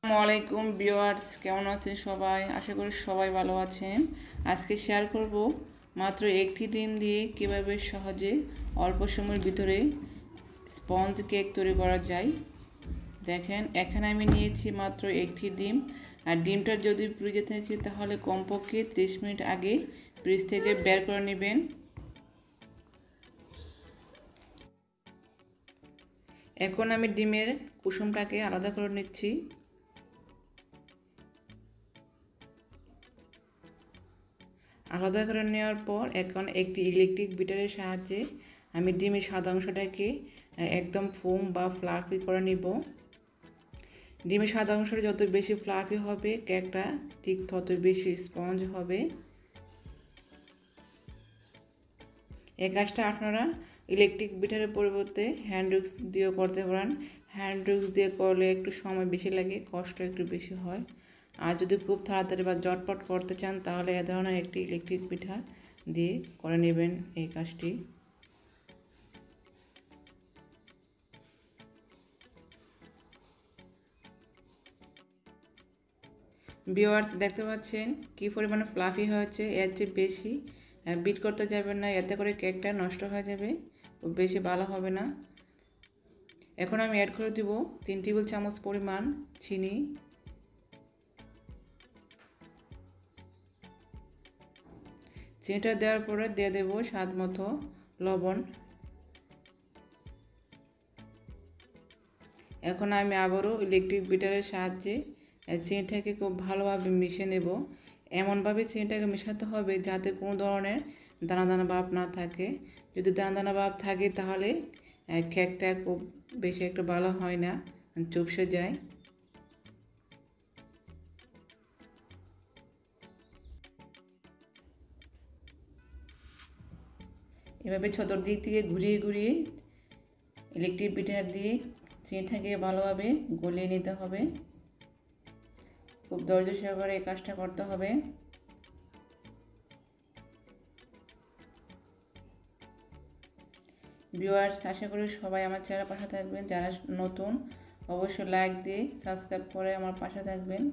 আসসালামাইকুম ভিউয়ার্স, কেমন আছেন সবাই? আশা করি সবাই ভালো আছেন। আজকে শেয়ার করব মাত্র একটি ডিম দিয়ে কিভাবে সহজে অল্প সময়ের ভিতরে স্পঞ্জ কেক তৈরি করা যায়। দেখেন, এখানে আমি নিয়েছি মাত্র একটি ডিম। আর ডিমটা যদি ফ্রিজে থাকে তাহলে কমপক্ষে 30 মিনিট আগে ফ্রিজ থেকে বের করে নেবেন। এখন আমি ডিমের কুসুমটাকে আলাদা করে নিচ্ছি। আলাদা করে নেওয়ার পর এখন একটি ইলেকট্রিক বিটারের সাহায্যে আমি ডিমের সাদা অংশটাকে একদম ফোম বা ফ্লাফি করে নিব। ডিমের সাদা অংশটা যত বেশি ফ্লাফি হবে কেকটা ঠিক তত বেশি স্পঞ্জ হবে। এই কাজটা আপনারা ইলেকট্রিক বিটারের পরিবর্তে হ্যান্ড উইক্স দিয়েও করতে পারেন। হ্যান্ড উইক্স দিয়ে করলে একটু সময় বেশি লাগে, কষ্ট একটু বেশি হয়। আর যদি খুব তাড়াতাড়ি বা জটপট করতে চান তাহলে এ ধরনের একটি ইলেকট্রিক পিঠা দিয়ে করে নেবেন এই কাজটি। ভিউয়ার্স, দেখতে পাচ্ছেন কি পরিমাণে ফ্লাফি হয়েছে। এর চেয়ে বেশি বিট করতে যাবেন না, এতে করে কেকটা নষ্ট হয়ে যাবে, খুব বেশি ভালো হবে না। এখন আমি অ্যাড করে দিব 3 টেবিল চামচ পরিমাণ চিনি। চিনিটা দেওয়ার পরে দিয়ে দেব স্বাদ মতো লবণ। এখন আমি আবারও ইলেকট্রিক বিটারের সাহায্যে চিনিটাকে খুব ভালোভাবে মিশিয়ে নেব। এমনভাবে চিনিটাকে মেশাতে হবে যাতে কোনো ধরনের দানা দানা ভাব না থাকে। যদি দানা দানা ভাব থাকে তাহলে কেকটা খুব বেশি একটা ভালো হয় না, চুপসে যায়। এভাবে চতুর্দিক থেকে ঘুরিয়ে ঘুরিয়ে ইলেকট্রিক বিটার দিয়ে চিনিটাকে ভালোভাবে গলিয়ে নিতে হবে। খুব ধৈর্য সহকারে এই কাজটা করতে হবে। ভিউয়ার্স, আশা করি সবাই আমার চ্যানেলের পাশে থাকবেন। যারা নতুন অবশ্যই লাইক দিয়ে সাবস্ক্রাইব করে আমার পাশে থাকবেন।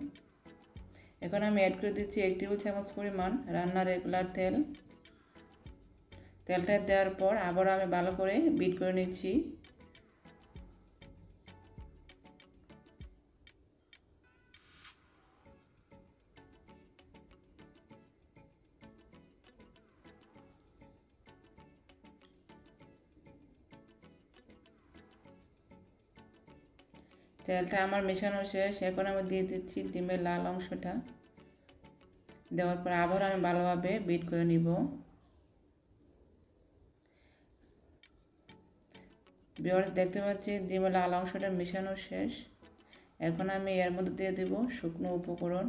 এখন আমি অ্যাড করে দিচ্ছি 1 টেবিল চামচ পরিমাণ রান্নার রেগুলার তেল। তেলটা দেওয়ার পর আবার আমি ভালো করে বিট করে নিচ্ছি। তেলটা আমার মেশানো শেষ। এখন আমি দিয়ে দিচ্ছি ডিমের লাল অংশটা। দেওয়ার পর আবার আমি ভালোভাবে বিট করে নিব। ভিউয়ার্স, দেখতে পাচ্ছি ডিমের লাল অংশটা মেশানো শেষ। এখন আমি এর মধ্যে দিয়ে দেব শুকনো উপকরণ।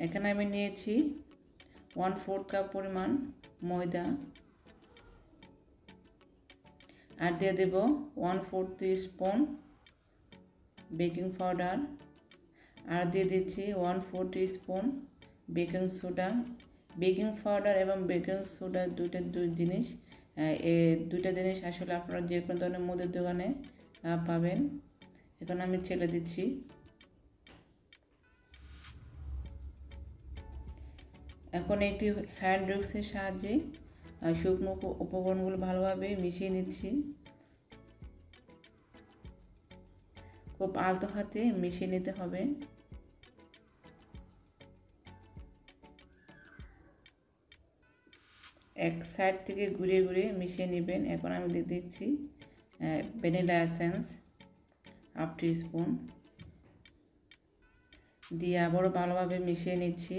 এখানে আমি নিয়েছি 1/4 কাপ পরিমাণ ময়দা, আর দিয়ে দেব 1/4 টিস্পুন বেকিং পাউডার, আর দিয়ে দিচ্ছি 1/4 teaspoon baking soda. Baking powder এবং বেকিং সোডা দুই জিনিস, এই দুইটা জিনিস আসলে আপনারা যে কোনো ধরনের মুদির দোকানে পাবেন। এখন আমি ছেড়ে দিচ্ছি। এখন একটি হ্যান্ড উইক্সের সাহায্যে শুকনো উপকরণগুলো ভালোভাবে মিশিয়ে নিচ্ছি। খুব আলতো হাতে মিশিয়ে নিতে হবে। এক সাইড থেকে ঘুরিয়ে ঘুরিয়ে মিশিয়ে নেবেন। এখন আমি দিয়ে দিচ্ছি ভ্যানিলা এসেন্স 1/2 টিস্পুন দিয়ে আবারও ভালোভাবে মিশিয়ে নিচ্ছি।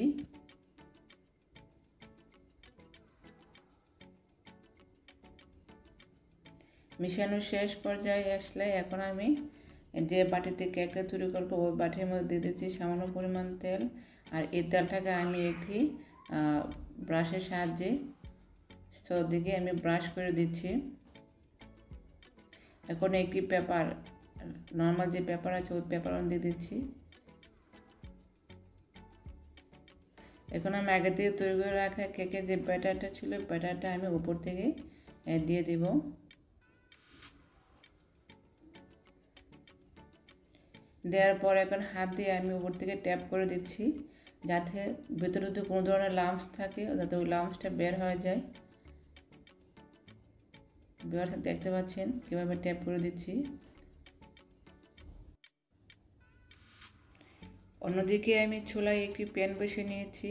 মিশানোর শেষ পর্যায়ে আসলে এখন আমি যে বাটিতে কেকটা তৈরি করবো ওই বাটির মধ্যে দিয়ে দিচ্ছি সামান্য পরিমাণ তেল। আর এই তেলটাকে আমি একটি ব্রাশের সাহায্যে চতুর্দিকে আমি ব্রাশ করে দিচ্ছি। এখন একটি পেপার, নর্মাল যে পেপার আছে ওই পেপার দিয়ে দিচ্ছি। এখন আমি আগে থেকে তৈরি করে রাখা কেকের যে ব্যাটারটা ছিল ব্যাটারটা আমি উপর থেকে দিয়ে দেব। দেওয়ার পর এখন হাত দিয়ে আমি উপর থেকে ট্যাপ করে দিচ্ছি, যাতে ভেতরে যদি কোনো ধরনের লাম্পস থাকে যাতে ওই লাম্পসটা বের হয়ে যায়। ভিউয়ার্স দেখতে পাচ্ছেন কীভাবে ট্যাপ করে দিচ্ছি। অন্যদিকে আমি চুলায় একটি প্যান বসিয়ে নিয়েছি।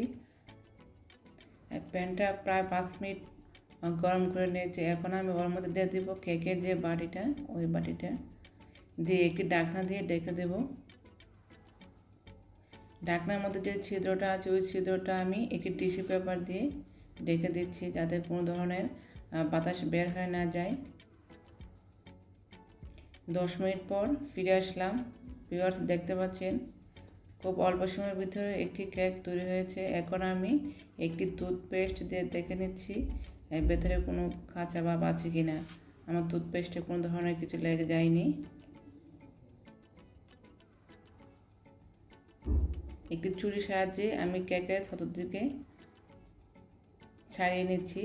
প্যানটা প্রায় 5 মিনিট গরম করে নিয়েছি। এখন আমি ওর মধ্যে দিয়ে দেবো কেকের যে বাটিটা, ওই বাটিটা দিয়ে একটি ঢাকনা দিয়ে ঢেকে দেব। ঢাকনার মধ্যে যে ছিদ্রটা আছে ওই ছিদ্রটা আমি একটি টিস্যু পেপার দিয়ে ঢেকে দিচ্ছি, যাতে কোনো ধরনের বাতাস বের হয়ে না যায়। 10 মিনিট পর ফিরে আসলাম। ভিউয়ার্স দেখতে পাচ্ছেন খুব অল্প সময়ের ভিতরে একটি কেক তৈরি হয়েছে। এখন আমি একটি টুথপেস্ট দিয়ে দেখে নিচ্ছি এর ভেতরে কোনো কাঁচা ভাব আছে কিনা। আমার টুথপেস্টে কোনো ধরনের কিছু লেগে যায়নি। একটি ছুরির সাহায্যে আমি কেকের চতুর্দিকে ছাড়িয়ে নিচ্ছি,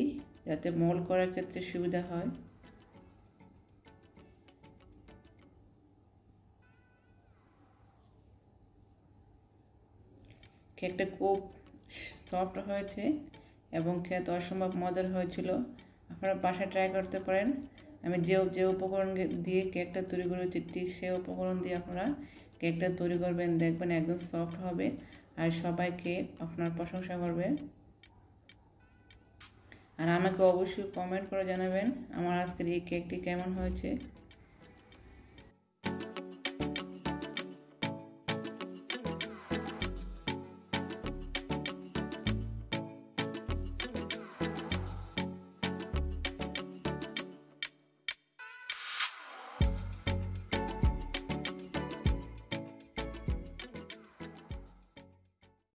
যাতে মোল্ড করার ক্ষেত্রে সুবিধা হয়। কেকটা খুব সফট হয়েছে এবং খেতে অসম্ভব মজার হয়েছিল। আপনারা বাসায় ট্রাই করতে পারেন। আমি যে উপকরণ দিয়ে কেকটা তৈরি করেছি ঠিক সেই উপকরণ দিয়ে আপনারা কেকটা তৈরি করবেন, দেখবেন একদম সফট হবে আর সবাইকে আপনার প্রশংসা করবে। আর আমাকে অবশ্যই কমেন্ট করে জানাবেন আমার আজকের এই কেকটি কেমন হয়েছে।